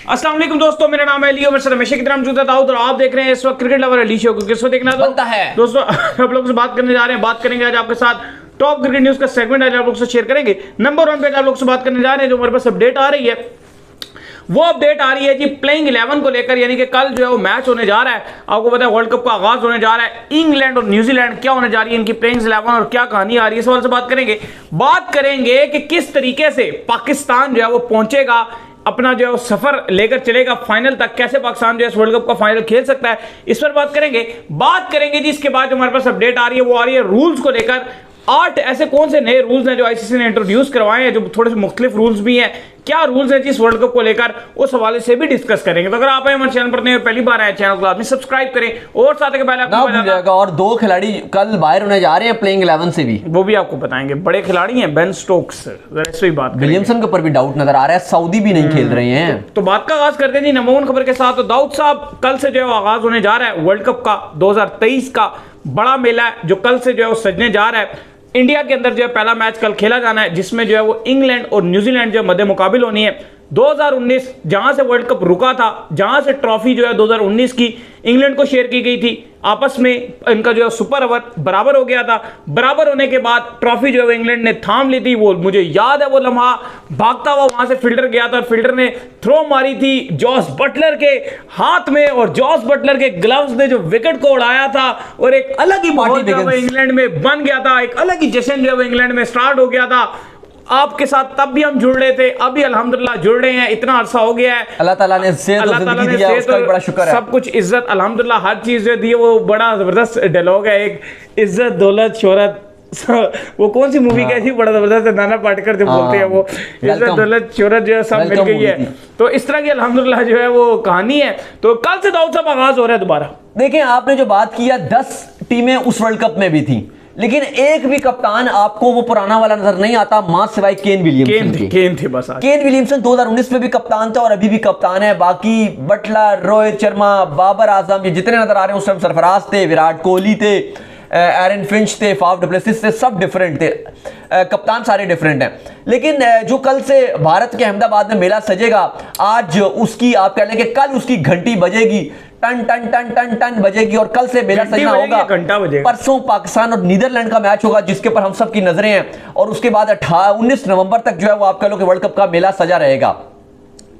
अस्सलाम वालेकुम दोस्तों, मेरा नाम है लियो, मेरे साथ हमेशा की तरह मौजूद है दाऊद और आप देख रहे हैं इस वक्त क्रिकेट लवर अली शो को। किसको देखना बनता है दोस्तों आप लोगों से बात करने जा रहे हैं। बात करेंगे आज आपके साथ टॉप क्रिकेट न्यूज का सेगमेंट आज आप लोगों से शेयर करेंगे। नंबर 1 पे आप लोगों से बात करने जा रहे हैं, जो हमारे पास अपडेट आ रही है वो अपडेट आ रही है जी प्लेइंग 11 को लेकर, यानी कि कल जो है वो मैच होने जा रहा है। आपको पता है वर्ल्ड कप का आगाज होने जा रहा है। इंग्लैंड और न्यूजीलैंड क्या होने जा रही है, इनकी प्लेइंग 11 और क्या कहानी आ रही है, सवाल से बात करेंगे कि किस तरीके से पाकिस्तान जो है वो पहुंचेगा, अपना जो है सफर लेकर चलेगा फाइनल तक, कैसे पाकिस्तान जो है वर्ल्ड कप का फाइनल खेल सकता है, इस पर बात करेंगे जी। इसके बाद जो हमारे पास अपडेट आ रही है वो आ रही है रूल्स को लेकर। 8 ऐसे कौन से नए रूल्स हैं जो आईसीसी ने इंट्रोड्यूस करवाए हैं, जो थोड़े से मुख्तलिफ रूल्स भी हैं। क्या रूल्स हैं जिस वर्ल्ड कप को लेकर, उस हवाले से भी डिस्कस करेंगे। तो अगर आप हमारे चैनल पर नए पहली बार आए, चैनल को आपने सब्सक्राइब करें और साथ के पहले आपको ना जाएगा। और 2 खिलाड़ी कल बाहर होने जा रहे हैं प्लेइंग 11 से भी, वो भी आपको बताएंगे। बड़े खिलाड़ी हैं, बेन स्टोक्स, इस पे बात करेंगे। विलियमसन के ऊपर भी डाउट नजर आ रहा है, सऊदी भी नहीं खेल रहे हैं। तो बात का आगाज करते हैं जी नंबर 1 खबर के साथ। तो दाऊद साहब, कल से जो है आगाज होने जा रहा है वर्ल्ड कप का 2023 का बड़ा मेला है, जो कल से जो है वो सजने जा रहा है। इंडिया के अंदर जो है पहला मैच कल खेला जाना है, जिसमें जो है वो इंग्लैंड और न्यूजीलैंड जो है मध्य मुकाबिल होनी है। 2019 जहां से वर्ल्ड कप रुका था, जहां से ट्रॉफी जो है 2019 की इंग्लैंड को शेयर की गई थी, आपस में इनका जो है सुपर ओवर बराबर हो गया था। बराबर होने के बाद ट्रॉफी जो है इंग्लैंड ने थाम ली थी। वो मुझे याद है वो लम्हा, भागता हुआ वहां से फील्डर गया था और फील्डर ने थ्रो मारी थी जॉस बटलर के हाथ में, और जॉस बटलर के ग्लव्स ने जो विकेट को उड़ाया था और एक अलग ही माहौल जो है इंग्लैंड में बन गया था। एक अलग ही जश्न जो है इंग्लैंड में स्टार्ट हो गया था। आपके साथ तब भी हम जुड़ रहे थे, अभी अल्हम्दुलिल्लाह जुड़ रहे हैं। इतना अरसा हो गया है, अल्लाह ताला ने सेहत और जिंदगी दिया, उसका भी बड़ा शुक्र है। सब कुछ इज्जत अल्हम्दुलिल्लाह हर चीज जो दी है, वो बड़ा जबरदस्त डायलॉग है। एक इज्जत दौलत शोहरत, वो कौन सी मूवी कैसी बड़ा जबरदस्त है, नाना पाटेकर जो बोलते हैं वो, इज्जत दौलत शोहरत जो है सब मिल गई है। तो इस तरह की अल्हम्दुलिल्लाह जो है वो कहानी है। तो कल से दाऊद साहब आगाज हो रहा है दोबारा। देखिए, आपने जो बात किया 10 टीमें उस वर्ल्ड कप में भी थी, लेकिन एक भी कप्तान आपको वो पुराना वाला नजर नहीं आता, मां सिवाय केन विलियमसन। केन थे बस। केन विलियमसन 2019 में भी कप्तान था और अभी भी कप्तान है। बाकी बटलर, रोहित शर्मा, बाबर आजम, ये जितने नजर आ रहे हैं उस टाइम सरफराज थे, विराट कोहली थे, एरन फिंच थे, फाफ डुप्लेसिस थे, सब डिफरेंट थे। कप्तान सारे डिफरेंट हैं। लेकिन जो कल से भारत के अहमदाबाद में मेला सजेगा, आज उसकी आप कह लें कि कल उसकी घंटी बजेगी, टन टन टन टन टन बजेगी और कल से मेला सजना होगा। परसों पाकिस्तान और नीदरलैंड का मैच होगा, जिसके पर हम सब की नजरें हैं। और उसके बाद 19 नवंबर तक जो है वो आप कह लो कि वर्ल्ड कप का मेला सजा रहेगा।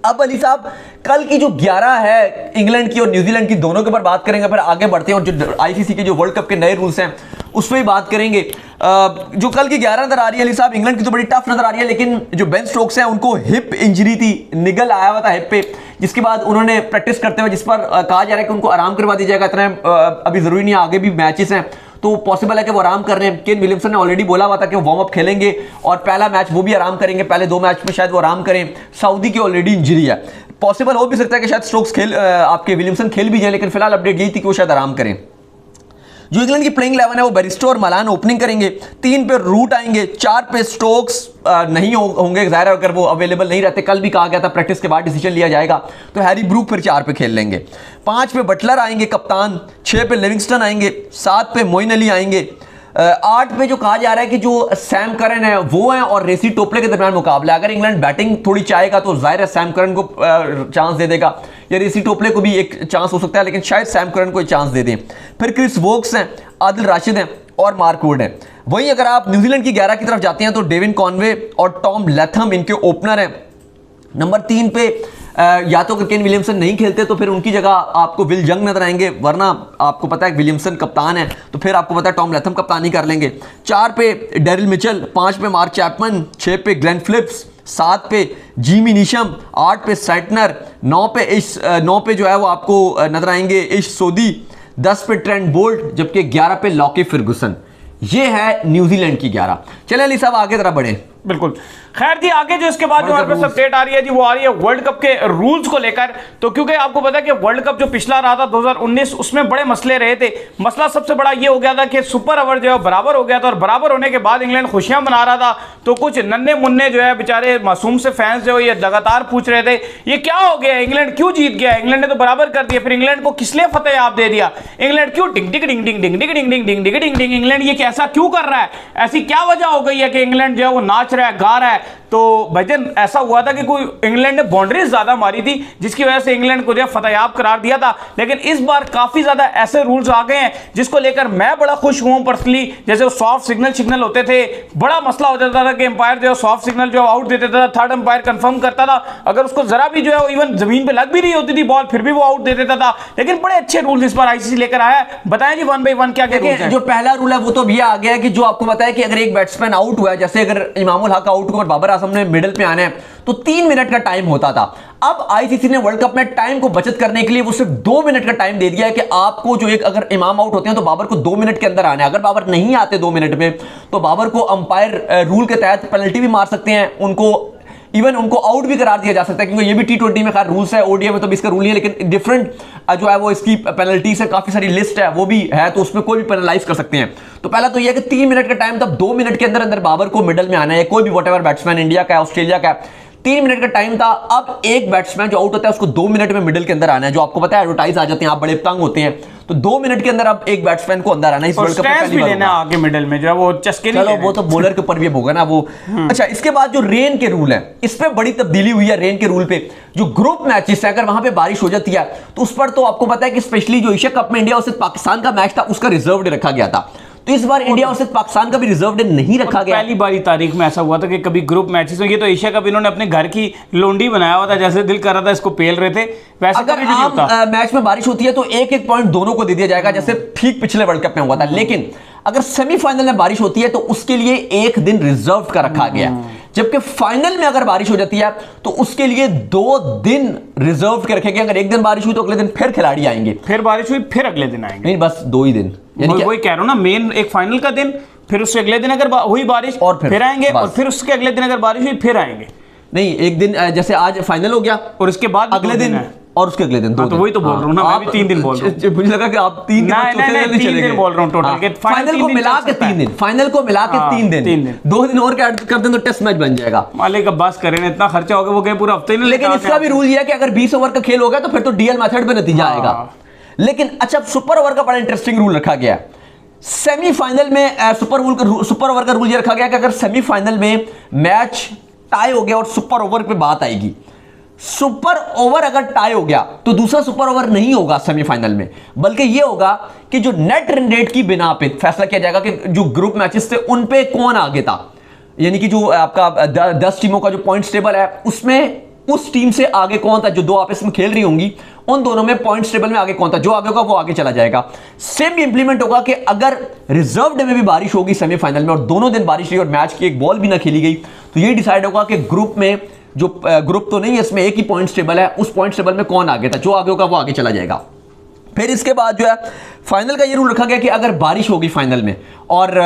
अब अली साहब, कल की जो 11 है इंग्लैंड की और न्यूजीलैंड की, दोनों के ऊपर बात करेंगे, फिर आगे बढ़ते हैं और जो आईसीसी के जो वर्ल्ड कप के नए रूल्स हैं उस पर भी बात करेंगे। जो कल की 11 नजर आ रही है अली साहब, इंग्लैंड की तो बड़ी टफ नजर आ रही है, लेकिन जो बेन स्टोक्स हैं उनको हिप इंजरी थी, निगल आया हुआ था हिप पे, जिसके बाद उन्होंने प्रैक्टिस करते हुए, जिस पर कहा जा रहा है कि उनको आराम करवा दिया जाएगा। इतना अभी जरूरी नहीं है, आगे भी मैचेस हैं तो पॉसिबल है कि वो आराम कर रहे हैं। केन विलियमसन ने ऑलरेडी बोला हुआ था कि वो वार्म अप खेलेंगे और पहला मैच वो भी आराम करेंगे, पहले 2 मैच में शायद वो आराम करें। सऊदी की ऑलरेडी इंजरी है, पॉसिबल हो भी सकता है कि शायद स्टोक्स आपके विलियमसन खेल भी जाए, लेकिन फिलहाल अपडेट यही थी कि वो शायद आराम करें। जो इंग्लैंड की प्लेइंग 11 है वो बेरिस्टो और मलान ओपनिंग करेंगे, 3 पे रूट आएंगे, 4 पे स्टोक्स नहीं होंगे, जाहिर है अगर वो अवेलेबल नहीं रहते। कल भी कहा गया था प्रैक्टिस के बाद डिसीजन लिया जाएगा, तो हैरी ब्रूक फिर 4 पे खेल लेंगे। 5 पे बटलर आएंगे कप्तान, 6 पे लिविंगस्टन आएंगे, 7 पे मोइन अली आएंगे, 8 पे जो कहा जा रहा है कि जो सैम करन है वो है और रेसी टोपले के दरमियान मुकाबला। अगर इंग्लैंड बैटिंग थोड़ी चाहेगा तो जाहिर है सैम करन को चांस दे देगा, या रेसी टोपले को भी एक चांस हो सकता है, लेकिन शायद सैम करन को एक चांस दे दें। फिर क्रिस वोक्स हैं, आदिल राशिद हैं और मार्क वुड हैं। वहीं अगर आप न्यूजीलैंड की 11 की तरफ जाते हैं तो डेविन कॉनवे और टॉम लैथम इनके ओपनर हैं। नंबर 3 पे या तो अगर केन विलियमसन नहीं खेलते तो फिर उनकी जगह आपको विल जंग नजर आएंगे, वरना आपको पता है विलियमसन कप्तान है तो फिर आपको पता है टॉम लैथम कप्तानी कर लेंगे। 4 पे डेरिल मिचेल, 5 पे मार्क चैपमैन, 6 पे ग्लेन फिलिप्स, 7 पे जिमी नीशम, 8 पे सैटनर, 9 पे जो है वो आपको नजर आएंगे इश सोदी, 10 पे ट्रेंट बोल्ट, जबकि 11 पे लॉकी फर्गुसन। ये है न्यूजीलैंड की 11। चले अली साहब आगे तरफ बढ़े। बिल्कुल। खैर जी, आगे जो इसके बाद जो हमारे पास अपडेट आ रही है जी, वो आ रही है वर्ल्ड कप के रूल्स को लेकर। तो क्योंकि आपको पता है कि वर्ल्ड कप जो पिछला रहा था 2019, उसमें बड़े मसले रहे थे। मसला सबसे बड़ा ये हो गया था कि सुपर ओवर जो है बराबर हो गया था, और बराबर होने के बाद इंग्लैंड खुशियां मना रहा था। तो कुछ नन्हे मुन्ने जो है बेचारे मासूम से फैंस जो ये लगातार पूछ रहे थे ये क्या हो गया, इंग्लैंड क्यों जीत गया, इंग्लैंड ने तो बराबर कर दिया, फिर इंग्लैंड को किस लिए फतेह आप दे दिया, इंग्लैंड क्यों डिंग डिंग डिंग डिंग डिंग डिंग डिंग डिंग डिंग डिंग डिंग डिंग, इंग्लैंड ये कैसा क्यों कर रहा है, ऐसी क्या वजह हो गई है कि इंग्लैंड जो है वो नाच रहा है, गा रहा है। तो भाईजान ऐसा हुआ था कि कोई इंग्लैंड ने बाउंड्रीज ज्यादा मारी थी जिसकी वजह से इंग्लैंड को जो फतेहयाब करार दिया था। लेकिन इस बार काफी ज्यादा ऐसे रूल्स आ गए हैं जिसको लेकर मैं बड़ा खुश हुआ पर्सनली। जैसे सॉफ्ट सिग्नल होते थे, बड़ा मसला हो जाता था कि एम्पायर जो सॉफ्ट सिग्नल जो आउट देते था, थर्ड एम्पायर कंफर्म करता था, अगर उसको जरा भी जो है इवन जमीन पे लग भी रही होती थी बॉल फिर भी वो आउट दे देता था। लेकिन बड़े अच्छे रूल्स इस बार आईसीसी लेकर आया है। बताएं जी 1 by 1 क्या क्या रूल्स हैं। जो पहला रूल है वो तो ये आ गया है कि जो आपको बताया कि अगर एक बैट्समैन आउट हुआ है, जैसे अगर इमामुल हक आउट हुआ और बाबर आजम ने मिडिल पे आना है तो 3 मिनट का टाइम होता था। अब आईसीसी ने वर्ल्ड कप में टाइम को बचत करने के लिए वो सिर्फ 2 मिनट का टाइम दे दिया है कि आपको जो एक अगर इमाम आउट होते हैं तो बाबर को 2 मिनट के अंदर आना है। अगर बाबर नहीं आते 2 मिनट में तो बाबर को अंपायर रूल के तहत पेनल्टी भी मार सकते हैं, उनको आउट भी करार दिया जा सकता है, क्योंकि ये भी T20 में खैर रूल्स है, ओडीआई में तो इसका रूल नहीं है, लेकिन डिफरेंट जो है वो इसकी पेनल्टी से काफी सारी लिस्ट है वो भी है, तो उसमें कोई भी पेनलाइज कर सकते हैं। तो पहला तो यह कि 3 मिनट का टाइम, तब 2 मिनट के अंदर अंदर बाबर को मिडल में आना है, कोई भी वॉटएवर बैट्समैन, इंडिया का है, ऑस्ट्रेलिया का है, 3 मिनट का टाइम था। अब एक बैट्समैन जो आउट होता है उसको 2 मिनट में मिडिल के अंदर आना है। जो आपको पता है एडवर्टाइज आ जाते हैं, आप बड़े तंग होते हैं, तो 2 मिनट के अंदर अब एक बैट्समैन को अंदर आना है। इस वर्ल्ड कप में पहली बार लेना आगे मिडिल में जो है वो चस्के नहीं, चलो वो तो बॉलर के ऊपर भी होगा ना वो। अच्छा, इसके बाद जो रेन के रूल है इस पे बड़ी तब्दीली हुई है। रेन के रूल पे जो ग्रुप मैचेस है, अगर वहां पे बारिश हो जाती है तो उस पर तो आपको पता है कि स्पेशली जो एशिया कप में इंडिया और पाकिस्तान का मैच था उसका रिजर्व डे रखा गया था, तो इस बार इंडिया और पाकिस्तान का भी रिजर्व डे नहीं रखा गया। पहली बारी तारीख में ऐसा हुआ था कि कभी ग्रुप मैचेस में, ये तो एशिया कप इन्होंने अपने घर की लोंडी बनाया हुआ था, जैसे दिल कर रहा था इसको पेल रहे थे, वैसे अगर कभी भी नहीं होता। मैच में बारिश होती है तो एक पॉइंट दोनों को दे दिया जाएगा, जैसे ठीक पिछले वर्ल्ड कप में हुआ था। लेकिन अगर सेमीफाइनल में बारिश होती है तो उसके लिए 1 दिन रिजर्व का रखा गया, जबकि फाइनल में अगर बारिश हो जाती है तो उसके लिए 2 दिन रिजर्व के रखे गए। अगर एक दिन बारिश हुई तो अगले दिन फिर खिलाड़ी आएंगे, फिर बारिश हुई फिर अगले दिन आएंगे, नहीं बस 2 ही दिन, यानी वही कह रहा हूं ना, मेन एक फाइनल का दिन, फिर उससे अगले दिन अगर हुई बारिश और फिर आएंगे, और फिर उसके अगले दिन अगर बारिश हुई फिर आएंगे। नहीं, एक दिन जैसे आज फाइनल हो गया और इसके बाद अगले दिन और उसके अगले दिन 2 दिन। तो वही तो बोल रहा हूं ना, मैं भी 3 दिन बोल रहा हूं। मुझे लगा कि आप 3 दिन नहीं 3 दिन बोल रहा हूं टोटल के, फाइनल को मिला के 3 दिन, फाइनल को मिला के 3 दिन, 2 दिन और ऐड कर दें तो टेस्ट मैच बन जाएगा। मालिक अब्बास करें, इतना खर्चा होगा वो गए पूरा हफ्ते नहीं। लेकिन इसका भी रूल ये है कि अगर 20 ओवर का खेल हो गया तो फिर तो डीएल मेथड पे नतीजा आएगा। लेकिन अच्छा, सुपर ओवर का बड़ा इंटरेस्टिंग रूल रखा गया है। सेमीफाइनल में सुपर ओवर का रूल ये रखा गया कि अगर सेमीफाइनल में मैच टाई हो गया और सुपर ओवर पे बात आएगी, सुपर ओवर अगर टाई हो गया तो दूसरा सुपर ओवर नहीं होगा सेमीफाइनल में, बल्कि यह होगा कि जो नेट रन रेट की बिना पे फैसला किया जाएगा कि जो ग्रुप मैचेस थे उन पे कौन आगे था, यानी कि जो आपका 10 टीमों का जो पॉइंट्स टेबल है उसमें उस टीम से आगे कौन था, जो 2 आपस में खेल रही होंगी उन दोनों में पॉइंट्स टेबल में आगे कौन था, जो आगे होगा वो आगे चला जाएगा। सेम इंप्लीमेंट होगा कि अगर रिजर्व डे में भी बारिश होगी सेमीफाइनल में और दोनों दिन बारिश रही और मैच की एक बॉल भी ना खेली गई तो ये डिसाइड होगा कि ग्रुप में जो ग्रुप तो नहीं है, इसमें एक ही पॉइंट्स टेबल है, उस पॉइंट्स टेबल में कौन आगे था, जो आगे होगा वो आगे चला जाएगा। फिर इसके बाद जो है फाइनल का ये रूल रखा गया कि अगर बारिश होगी फाइनल में और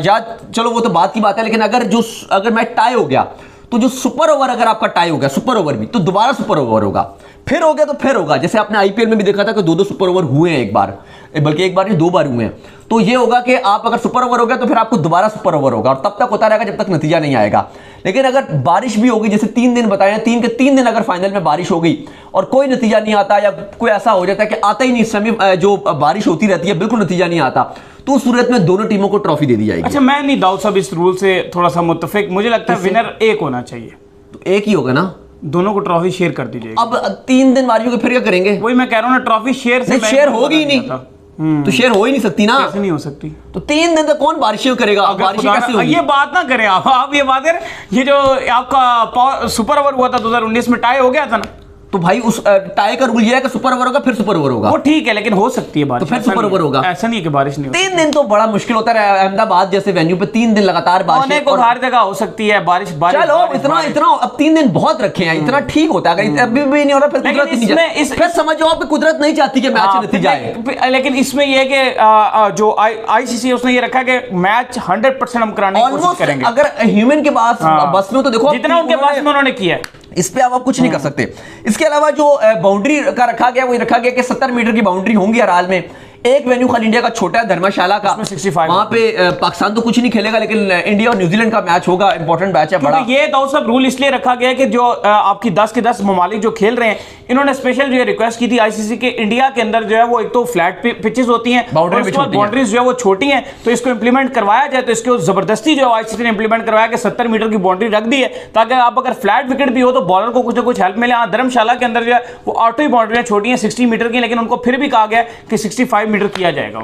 याद चलो वो तो बात की बात है, लेकिन अगर मैच टाई हो गया तो जो सुपर ओवर अगर आपका टाई हो गया, सुपर ओवर भी, तो दोबारा सुपर ओवर होगा, फिर हो गया तो फिर होगा। जैसे आपने आईपीएल में भी देखा था कि 2-2 सुपर ओवर हुए हैं, एक बार बल्कि एक बार नहीं 2 बार हुए हैं। तो ये होगा कि आप अगर सुपर ओवर हो गया तो फिर आपको दोबारा सुपर ओवर होगा और तब तक होता रहेगा जब तक नतीजा नहीं आएगा। लेकिन अगर बारिश भी होगी, जैसे 3 दिन बताए, 3 के 3 दिन अगर फाइनल में बारिश हो गई और कोई नतीजा नहीं आता या कोई ऐसा हो जाता है कि आता ही नहीं, समय जो बारिश होती रहती है बिल्कुल नतीजा नहीं आता, तो उस सूरत में दोनों टीमों को ट्रॉफी दे दी जाएगी। अच्छा, मैं नहीं दाऊद साहब इस रूल से थोड़ा सा मुत्तफिक, मुझे लगता है विनर एक होना चाहिए, तो एक ही होगा ना, दोनों को ट्रॉफी शेयर कर दी जाएगी। अब 3 दिन बारिश होगी फिर क्या करेंगे? वही मैं कह रहा हूँ ना, ट्रॉफी शेयर से शेयर होगी ही नहीं, तो शेयर हो ही नहीं सकती ना, कैसे नहीं हो सकती? तो 3 दिन तक कौन बारिशें करेगा? बारिशें कैसे होगी? ये बात ना करें आप ये बात है, ये जो आपका सुपर ओवर हुआ था 2019 में टाई हो गया था ना, तो भाई उस टाई का रूल ये है कि सुपर ओवर होगा फिर सुपर ओवर होगा, वो ठीक है, लेकिन हो सकती है बारिश, तो फिर सुपर ओवर होगा, ऐसा नहीं है कि बारिश नहीं होती। 3 दिन तो बड़ा मुश्किल होता है। अहमदाबाद जैसे वेन्यू पे 3 दिन लगातार बारिश, और हर जगह हो सकती है बारिश। चलो इतना अब 3 दिन बहुत रखे हैं, इतना ठीक होता है। अगर अभी भी नहीं हो रहा फिर कुदरत नहीं चाहती, फिर समझो आप कुदरत नहीं चाहती कि मैच नतीजा आए। लेकिन इसमें यह है कि जो आईसीसी उसने ये रखा कि मैच 100% हम कराने की कोशिश करेंगे। अगर ह्यूमन के पास बस में, तो देखो जितना उनके पास में उन्होंने किया है, इस पे आप कुछ नहीं कर सकते। इसके अलावा जो बाउंड्री का रखा गया वो रखा गया कि 70 मीटर की बाउंड्री होंगी हर हाल में, एक वेन्यू खाली इंडिया का छोटा है, धर्मशाला का, 65 वहां पे पाकिस्तान तो कुछ नहीं खेलेगा, लेकिन इंडिया और न्यूजीलैंड का मैच होगा, इंपॉर्टेंट मैच है बड़ा। ये दाऊद साहब रूल इसलिए रखा गया है कि जो आपकी 10 के 10 ममालिक जो खेल रहे हैं, इन्होंने स्पेशल जो है रिक्वेस्ट की थी आईसीसी के, इंडिया के अंदर जो है वो एक तो फ्लैट पिचेस होती हैं, बाउंड्रीज जो है वो छोटी हैं, तो इसको इंप्लीमेंट करवाया जाए। तो इसको जबरदस्ती जो आईसीसी ने इंप्लीमेंट करवाया कि 70 मीटर की बाउंड्री रख दी है, ताकि आप अगर फ्लैट विकेट भी हो तो बॉलर को कुछ ना कुछ हेल्प मिले। धर्मशाला के अंदर जो है वो ऑटो ही बाउंड्रियां छोटी हैं 60 मीटर की, लेकिन उनको फिर भी कहा गया कि 65 मीटर किया जाएगा।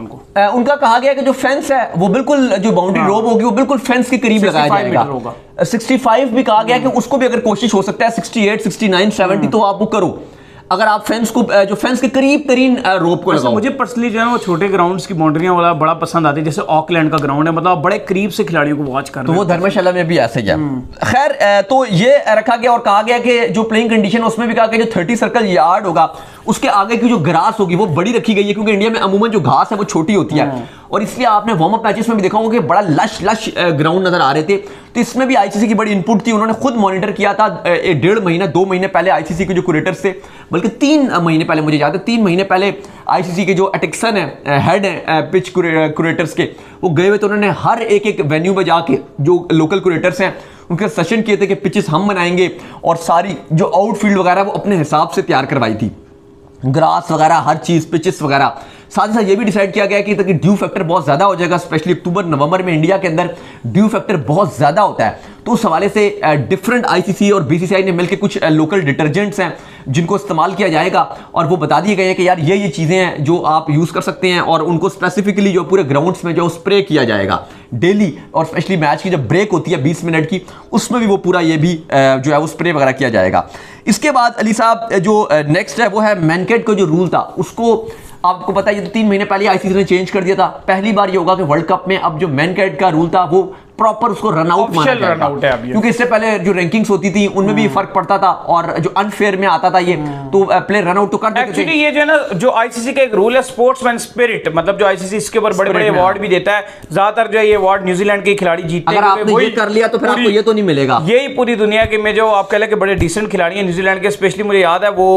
उनका कहा गया कि जो फेंस है वो बिल्कुल, जो बाउंड्री रोप होगी वो बिल्कुल फेंस के करीब लगाया जाएगा। 65 भी कहा गया कि उसको भी अगर कोशिश हो सकता है 68, 69, 70 तो आप वो करो, अगर आप फेंस को जो फेंस के करीब तरीन रोप को लगाओ। मुझे पर्सनली जो है वो छोटे ग्राउंड्स की बाउंड्रियां वाला बड़ा पसंद आती है, जैसे ऑकलैंड का ग्राउंड है, मतलब बड़े करीब से खिलाड़ियों को वॉच कर रहे हैं। तो वो धर्मशाला में भी ऐसे ही है। खैर, तो ये रखा गया और कहा गया कि जो प्लेइंग कंडीशन है उसमें भी कहा गया जो 30 सर्कल यार्ड होगा उसके आगे की जो ग्रास होगी वो बड़ी रखी गई है, क्योंकि इंडिया में अमूमन जो घास है वो छोटी होती है, और इसलिए आपने वार्म अप मैचेस में भी देखा होगा कि बड़ा लश ग्राउंड नजर आ रहे थे। तो इसमें भी आईसीसी की बड़ी इनपुट थी, उन्होंने खुद मॉनिटर किया था 1.5 महीना 2 महीने पहले आईसीसी के जो क्यूरेटर्स थे, बल्कि 3 महीने पहले, मुझे याद है 3 महीने पहले आईसीसी के जो एटिक्सन है, हेड है पिच क्यूरेटर्स के, वो गए हुए, तो उन्होंने हर एक वेन्यू में जाके जो लोकल क्यूरेटर्स हैं उनके सेशन किए थे कि पिचेस हम बनाएंगे, और सारी जो आउटफील्ड वगैरह वो अपने हिसाब से तैयार करवाई थी, ग्रास वगैरह हर चीज, पिचेस वगैरह। साथ ही साथ ये भी डिसाइड किया गया कि ताकि ड्यू फैक्टर बहुत ज्यादा हो जाएगा, स्पेशली अक्टूबर नवंबर में इंडिया के अंदर ड्यू फैक्टर बहुत ज्यादा होता है, तो उस हवाले से डिफरेंट आईसीसी और बीसीसीआई ने मिलकर कुछ लोकल डिटर्जेंट्स हैं जिनको इस्तेमाल किया जाएगा, और वो बता दिए गए हैं कि यार ये चीजें हैं जो आप यूज कर सकते हैं, और उनको स्पेसिफिकली जो पूरे ग्राउंड्स में जो स्प्रे किया जाएगा डेली, और स्पेशली मैच की जब ब्रेक होती है 20 मिनट की, उसमें भी वो पूरा ये भी जो है वो स्प्रे वगैरह किया जाएगा। इसके बाद अली साहब जो नेक्स्ट है वो है मैनकेट का जो रूल था, उसको आपको पता है ये तो 3 महीने पहले आईसीसी ने चेंज कर दिया था। पहली बार ये होगा कि वर्ल्ड कप में अब जो मैनकेट का रूल था वो प्रॉपर उसको रन आउट माना जाएगा, क्योंकि इससे पहले जो रैंकिंग्स होती थी उनमें भी फर्क पड़ता था, और जो अनफेयर में आता था ये, तो प्लेयर रन आउट तो कर देते थे। एक्चुअली ये जो है ना, जो आईसीसी का एक रूल है स्पोर्ट्समैन स्पिरिट, मतलब जो आईसीसी इसके ऊपर बड़े-बड़े अवार्ड भी देता है, ज्यादातर जो ये अवार्ड न्यूजीलैंड के खिलाड़ी जीतते हैं। अगर आपने ये कर लिया तो फिर आपको ये तो नहीं मिलेगा। यही पूरी दुनिया के में जो आप कह लें कि बड़े डिसेंट खिलाड़ी हैं न्यूजीलैंड के, स्पेशली मुझे याद है वो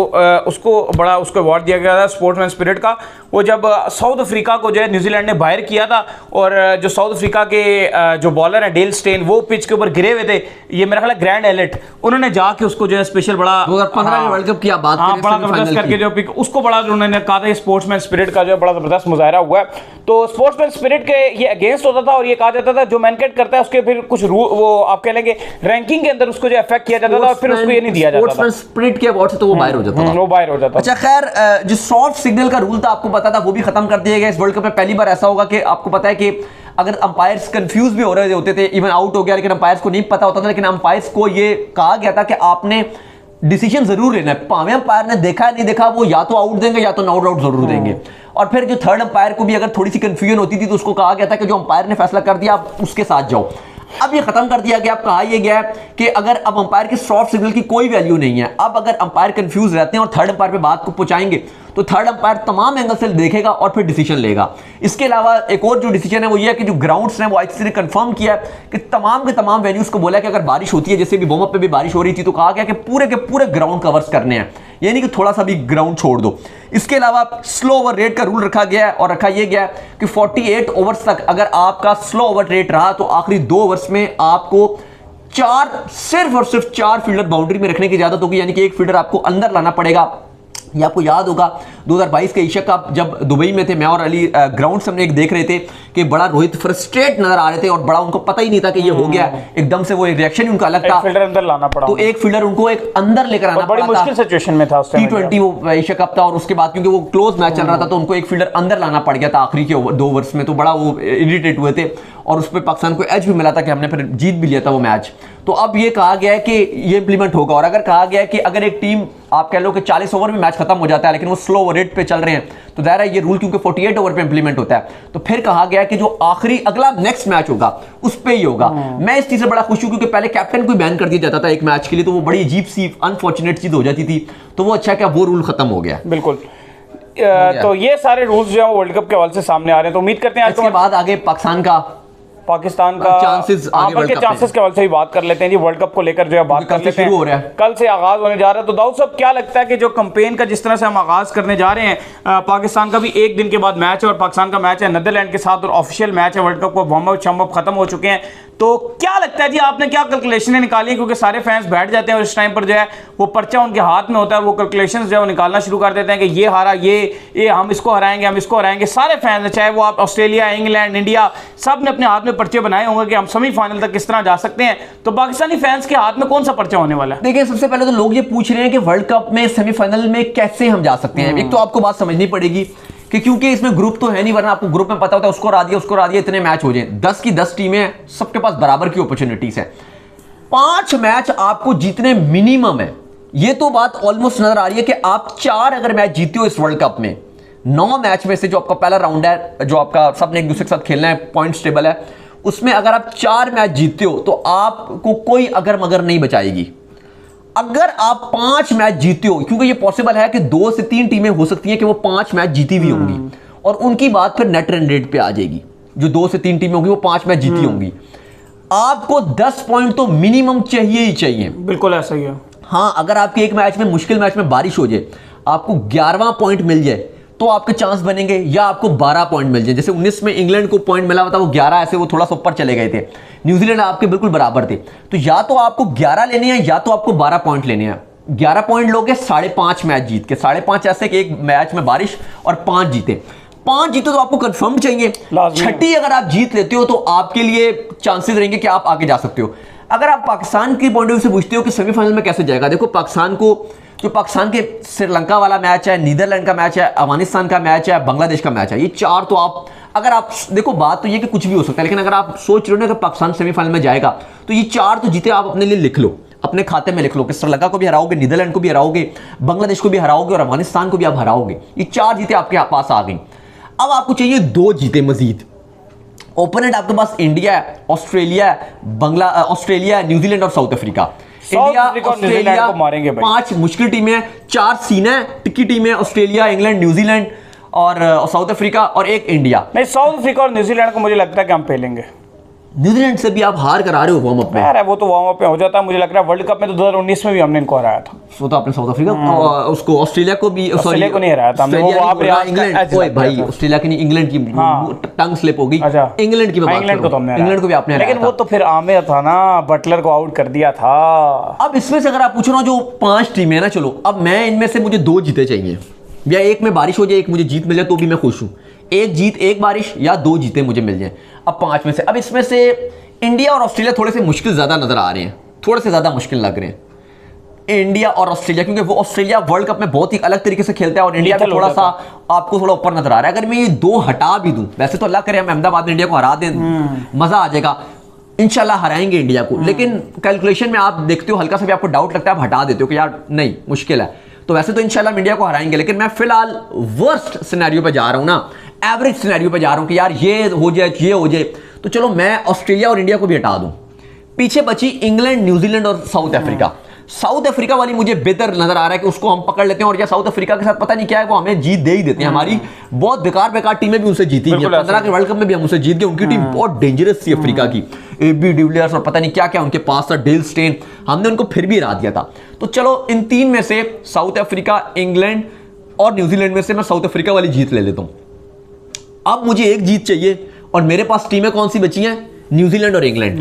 उसको अवार्ड दिया गया था स्पोर्ट्समैन स्पिरिट का, वो जब साउथ अफ्रीका को जो है न्यूजीलैंड ने बाहर किया था, और जो साउथ अफ्रीका के जो बॉलर है डेल स्टेन, वो पिच के ऊपर गिरे हुए थे, ये मेरा ख्याल है ग्रैंड एलेट, उन्होंने जाके उसको जो है स्पेशल बड़ा 2015 में वर्ल्ड कप की बात करें, बड़ा जबरदस्त करके जो पिक उसको बड़ा उन्होंने कहा था ये स्पोर्ट्समैन स्पिरिट का जो बड़ा जबरदस्त मुजाहरा हुआ है। तो स्पोर्ट्समैन स्पिरिट के ये अगेंस्ट होता था, और ये कहा जाता था जो मैनकेट करता है उसके फिर कुछ वो आप कह लेंगे रैंकिंग के अंदर उसको जो इफेक्ट किया जाता था, और फिर उसको ये नहीं दिया जाता था स्पोर्ट्समैन स्पिरिट के अवार्ड से, तो वो बाहर हो जाता था, वो बाहर हो जाता। अच्छा खैर, जो सॉफ्ट सिग्नल का रूल था आपको पता था, वो भी खत्म कर दिया गया। इस वर्ल्ड कप में पहली बार ऐसा होगा कि आपको पता है कि अगर अंपायर्स कंफ्यूज भी हो रहे होते थे, इवन आउट हो गया लेकिन अंपायर्स को नहीं पता होता था, लेकिन अंपायर्स को ये कहा गया था कि आपने डिसीजन जरूर लेना है, भावें अंपायर ने देखा है नहीं देखा, वो या तो आउट देंगे या तो नॉट आउट जरूर देंगे। और फिर जो थर्ड अंपायर को भी अगर थोड़ी सी कंफ्यूजन होती थी तो उसको कहा गया था कि जो अंपायर ने फैसला कर दिया आप उसके साथ जाओ। अब ये खत्म कर दिया गया, अब कहा यह गया है कि अगर अब अंपायर के सॉफ्ट सिग्नल की कोई वैल्यू नहीं है, अब अगर अंपायर कंफ्यूज रहते हैं और थर्ड अंपायर पे बात को पहुंचाएंगे तो थर्ड अंपायर तमाम एंगल से देखेगा और फिर डिसीजन लेगा। इसके अलावा एक और जो डिसीजन है वो ये है कि जो ग्राउंड्स हैं वो आईसीसी ने कंफर्म किया है कि तमाम के तमाम वेन्यूज को बोला कि अगर बारिश होती है, जैसे भी वार्म अप पे भी बारिश हो रही थी, तो कहा गया कि पूरे के पूरे ग्राउंड कवर्स करने हैं, ये नहीं कि थोड़ा सा भी ग्राउंड छोड़ दो। इसके अलावा स्लो ओवर रेट का रूल रखा गया है, और रखा यह गया है कि 48 ओवर्स तक अगर आपका स्लो ओवर रेट रहा तो आखिरी 2 ओवर्स में आपको सिर्फ और सिर्फ 4 फील्डर बाउंड्री में रखने की इजाजत होगी, यानी कि एक फील्डर आपको अंदर लाना पड़ेगा। ये आपको याद होगा 2022 के एशिया कप जब दुबई में थे, मैं और अली ग्राउंड से हमने एक देख रहे थे कि बड़ा रोहित फ्रस्ट्रेट नजर आ रहे थे और बड़ा उनको पता ही नहीं था कि ये हो गया, एकदम से वो एक रिएक्शन ही उनका अलग था, फील्डर अंदर लाना पड़ा, तो एक फील्डर उनको एक अंदर लेकर आना बड़ी मुश्किल सिचुएशन में था। T20 वो एशिया कप था, और उसके बाद क्योंकि वो क्लोज मैच चल रहा था तो उनको एक फील्डर अंदर लाना पड़ गया था आखिरी के 2 ओवर्स में, तो बड़ा वो इरिटेट हुए थे, और उस पर पाकिस्तान को एज भी मिला था कि हमने फिर जीत भी लिया था वो मैच। तो अब ये कहा गया है कि ये इंप्लीमेंट होगा, और अगर कहा गया है कि अगर एक टीम आप कह लो कि 40 ओवर में मैच खत्म हो जाता है लेकिन वो स्लो ओवर रेट पे चल रहे हैं, तो दायरा ये रूल क्योंकि 48 ओवर पे इंप्लीमेंट होता है, तो फिर कहा गया है कि जो आखिरी अगला नेक्स्ट मैच होगा उस पे ही होगा। मैं इस चीज से बड़ा खुश हूं क्योंकि पहले कैप्टन को बैन कर दिया जाता था एक मैच के लिए, तो वो बड़ी अजीब सी अनफॉर्चुनेट चीज हो जाती थी, तो वो अच्छा क्या वो रूल खत्म हो गया। बिल्कुल। तो ये सारे रूल्स जो है वर्ल्ड कप के हवाले से सामने आ रहे हैं, तो उम्मीद करते हैं आज इसके बाद आगे पाकिस्तान पाकिस्तान का चांसेस के चांसेस के हवाले से भी बात कर लेते हैं जी। वर्ल्ड कप को लेकर जो है बात कर लेते हैं, कल से आगाज होने जा रहा है। तो दाऊद साहब क्या लगता है कि जो कैंपेन का जिस तरह से हम आगाज करने जा रहे हैं, पाकिस्तान का भी एक दिन के बाद मैच है और पाकिस्तान का मैच है नीदरलैंड के साथ और ऑफिशियल मैच है वर्ल्ड कप को, वार्म अप शम अप खत्म हो चुके हैं। तो क्या लगता है जी, आपने क्या कैलकुलेशनें निकाली? क्योंकि सारे फैंस बैठ जाते हैं और इस टाइम पर जो है वो पर्चा उनके हाथ में होता है और वो कैलकुलेशंस जो है वो निकालना शुरू कर देते हैं कि ये हारा, ये हम इसको हराएंगे, हम इसको हराएंगे। सारे फैंस, चाहे वो आप ऑस्ट्रेलिया, इंग्लैंड, इंडिया, सब ने अपने हाथ में पर्चे बनाए होंगे कि हम सेमीफाइनल तक किस तरह जा सकते हैं। तो पाकिस्तानी फैंस के हाथ में कौन सा पर्चा होने वाला है? देखिए, सबसे पहले तो लोग ये पूछ रहे हैं कि वर्ल्ड कप में सेमीफाइनल में कैसे हम जा सकते हैं। एक तो आपको बात समझनी पड़ेगी कि क्योंकि इसमें ग्रुप तो है नहीं, वरना आपको ग्रुप में पता होता है उसको हरा दिया, उसको हरा दिया, इतने मैच हो जाए। 10 की 10 टीमें, सबके पास बराबर की अपॉर्चुनिटीज है। 5 मैच आपको जीतने मिनिमम है। ये तो बात ऑलमोस्ट नजर आ रही है कि आप 4 अगर मैच जीते हो इस वर्ल्ड कप में, 9 मैच में से जो आपका पहला राउंड है, जो आपका सबने एक दूसरे के साथ खेलना है, पॉइंट्स टेबल है, उसमें अगर आप 4 मैच जीतते हो तो आपको कोई अगर मगर नहीं बचाएगी। अगर आप 5 मैच जीते हो, क्योंकि ये पॉसिबल है कि 2 से 3 टीमें हो सकती हैं कि वो 5 मैच जीती हुई होंगी और उनकी बात फिर नेट रन रेट पे आ जाएगी। जो 2 से 3 टीमें होंगी वो 5 मैच जीती होंगी। आपको 10 पॉइंट तो मिनिमम चाहिए ही चाहिए। बिल्कुल ऐसा ही है। हाँ, अगर आपके एक मैच में, मुश्किल मैच में बारिश हो जाए, आपको 11वां पॉइंट मिल जाए तो आपके चांस बनेंगे, या आपको 12 पॉइंट मिल जाए। जैसे 19 में इंग्लैंड को पॉइंट मिला हुआ था, वो 11, ऐसे वो थोड़ा सा ऊपर चले गए थे। न्यूजीलैंड आपके बिल्कुल बराबर थे। तो या तो आपको 11 लेने हैं या तो आपको 12 पॉइंट लेने हैं। 11 पॉइंट लोगे 5.5 मैच जीत के, 5.5 ऐसे कि एक मैच में बारिश और 5 जीते। 5 जीते तो आपको कंफर्म चाहिए। 6ठी अगर आप जीत लेते हो तो आपके लिए चांसेस रहेंगे कि आप आगे जा सकते हो। अगर आप पाकिस्तान की पॉइंट ऑफ व्यू से पूछते हो कि सेमीफाइनल में कैसे जाएगा, देखो पाकिस्तान को, जो पाकिस्तान के श्रीलंका वाला मैच है, नीदरलैंड का मैच है, अफगानिस्तान का मैच है, बांग्लादेश का मैच है, ये 4 तो आप, अगर आप देखो, बात तो ये कि कुछ भी हो सकता है, लेकिन अगर आप सोच रहे हो ना कि पाकिस्तान सेमीफाइनल में जाएगा तो ये 4 तो जीते आप अपने लिए लिख लो, अपने खाते में लिख लो कि श्रीलंका को भी हराओगे, नीदरलैंड को भी हराओगे, बांग्लादेश को भी हराओगे और अफगानिस्तान को भी आप हराओगे। ये 4 जीते आपके पास आ गई। अब आपको चाहिए 2 जीते मजीद। ओपोनेंट आपके पास इंडिया है, ऑस्ट्रेलिया, न्यूजीलैंड और साउथ अफ्रीका। इंडिया, ऑस्ट्रेलिया को मारेंगे भाई। 5 मुश्किल टीमें हैं, 4 सीना है, टिक्की टीमें, ऑस्ट्रेलिया, इंग्लैंड, न्यूजीलैंड और साउथ अफ्रीका और एक इंडिया। नहीं, साउथ अफ्रीका और न्यूजीलैंड को मुझे लगता है कि हम पेलेंगे। न्यूजीलैंड से भी आप हार करा रहे हो वार्म अप में। यार वो तो वार्म अप में हो जाता है, मुझे लग रहा है वर्ल्ड कप में तो 2019 में भी हमने इनको हराया था। वो तो आपने साउथ अफ्रीका उसको, ऑस्ट्रेलिया को भी, ऑस्ट्रेलिया को नहीं हराया था हमने, वो वहां पे इंग्लैंड, ओए भाई ऑस्ट्रेलिया की नहीं, इंग्लैंड की टंग स्लिप हो गई। इंग्लैंड की बात, इंग्लैंड को तो हमने, इंग्लैंड को भी आपने, लेकिन वो तो फिर आमिर था ना, बटलर को आउट कर दिया था। अब इसमें से अगर आप पूछो ना, जो 5 टीमें है ना, चलो अब मैं इनमें से मुझे 2 जीते चाहिए, या एक में बारिश हो जाए, एक मुझे जीत मिल जाए तो भी मैं खुश हूं। 1 जीत 1 बारिश या 2 जीते मुझे मिल जाए। अब 5 में से, अब इसमें से इंडिया और ऑस्ट्रेलिया थोड़े से मुश्किल ज्यादा नजर आ रहे हैं, थोड़े से ज्यादा मुश्किल लग रहे हैं इंडिया और ऑस्ट्रेलिया, क्योंकि वो ऑस्ट्रेलिया वर्ल्ड कप में बहुत ही अलग तरीके से खेलता है और इंडिया में थोड़ा सा आपको थोड़ा ऊपर नजर आ रहा है। अगर मैं ये 2 हटा भी दूं, वैसे तो अल्लाह करे हम अहमदाबाद में इंडिया को हरा दें, मजा आ जाएगा, इंशाल्लाह हराएंगे इंडिया को। लेकिन कैलकुलेशन में आप देखते हो, हल्का सा भी आपको डाउट लगता है, आप हटा देते हो कि यार नहीं, मुश्किल है। तो वैसे तो इंशाल्लाह इंडिया को हराएंगे, लेकिन मैं फिलहाल वर्स्ट सिनेरियो पे जा रहा हूं ना, एवरेज सिनेरियो पे जा रहा हूं कि यार ये हो जाए, ये हो जाए, तो चलो मैं ऑस्ट्रेलिया और इंडिया को भी हटा दूं। पीछे बची इंग्लैंड, न्यूजीलैंड और साउथ अफ्रीका। साउथ अफ्रीका वाली मुझे बेहतर नजर आ रहा है कि उसको हम पकड़ लेते हैं, और या साउथ अफ्रीका के साथ पता नहीं क्या है, वो हमें जीत दे ही देते हैं। हमारी बहुत बेकार टीमें भी उनसे जीती हैं, 15 के वर्ल्ड कप में भी हम उनसे जीत गए। उनकी टीम बहुत डेंजरस थी अफ्रीका की, AB डिविलियर्स और पता नहीं क्या क्या उनके पास था, डेल स्टेन, हमने उनको फिर भी हरा दिया था। तो चलो इन 3 में से साउथ अफ्रीका, इंग्लैंड और न्यूजीलैंड में से मैं साउथ अफ्रीका वाली जीत ले लेता हूं। अब मुझे 1 जीत चाहिए और मेरे पास टीमें कौन सी बची हैं? न्यूजीलैंड और इंग्लैंड।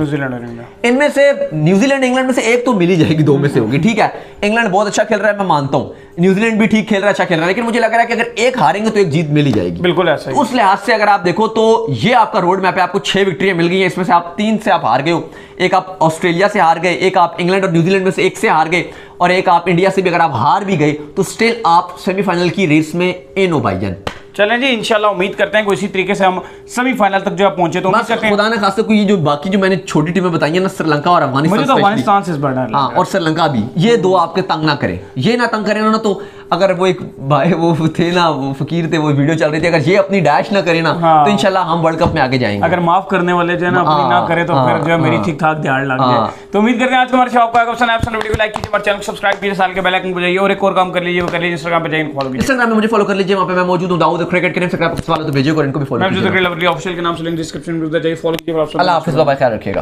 इनमें से न्यूजीलैंड इंग्लैंड में से एक तो मिल ही जाएगी, 2 में से होगी, ठीक है। इंग्लैंड बहुत अच्छा खेल रहा है, मैं मानता हूं, न्यूजीलैंड भी ठीक खेल रहा है, अच्छा खेल रहा है, लेकिन मुझे लग रहा है कि अगर एक हारेंगे तो 1 जीत मिल ही जाएगी। बिल्कुल ऐसा ही। उस लिहाज से अगर आप देखो तो ये आपका रोड मैप है, आपको 6 विक्ट्रियां मिल गई हैं, इसमें से आप 3 से आप हार गए हो, एक आप ऑस्ट्रेलिया से हार गए, एक आप इंग्लैंड और न्यूजीलैंड में से 1 से हार गए, और एक आप इंडिया से भी अगर आप हार भी गए तो स्टिल आप सेमीफाइनल की रेस में इन हो भाईजान। चलें जी, इंशाल्लाह उम्मीद करते हैं कि इसी तरीके से हम सेमीफाइनल तक जो है पहुंचे। तो खुदा ने खास कोई जो बाकी जो मैंने छोटी टीमें बताई है ना, श्रीलंका और अफगानिस्तान, मुझे तो अफगानिस्तान से बढ़ना है, और श्रीलंका भी, ये 2 आपके तंग ना करें, ये ना तंग करें ना, तो अगर वो एक भाई वो थे ना, वो फकीर थे, वो वीडियो चल रही थी, अगर ये अपनी डैश ना करे ना तो इंशाल्लाह हम वर्ल्ड कप में आगे जाएंगे। अगर माफ करने वाले जो है ना अपनी ना करे तो फिर जो है मेरी ठीक ठाक ध्यान लग जाए। तो उम्मीद करते हैं आज हमारे शो आपको आएगा पसंद। आप वीडियो को लाइक कीजिए, हमारे चैनल को सब्सक्राइब कीजिए, साल के बेल आइकन को बजाइए और एक और काम कर लीजिए, वो कर लीजिए इंस्टाग्राम पे जाइए फॉलो कीजिए। इंस्टाग्राम में मुझे फॉलो कर लीजिए, वहां पे मैं मौजूद हूं। दाऊद क्रिकेट के इंस्टाग्राम वाले तो भेजिए और इनको भी फॉलो कीजिए। मैं जो क्रिकेट लवली ऑफिशियल के नाम से लिंक डिस्क्रिप्शन में जाइए फॉलो कीजिए। अल्लाह हाफिज़, बाय, ख्याल रखिएगा।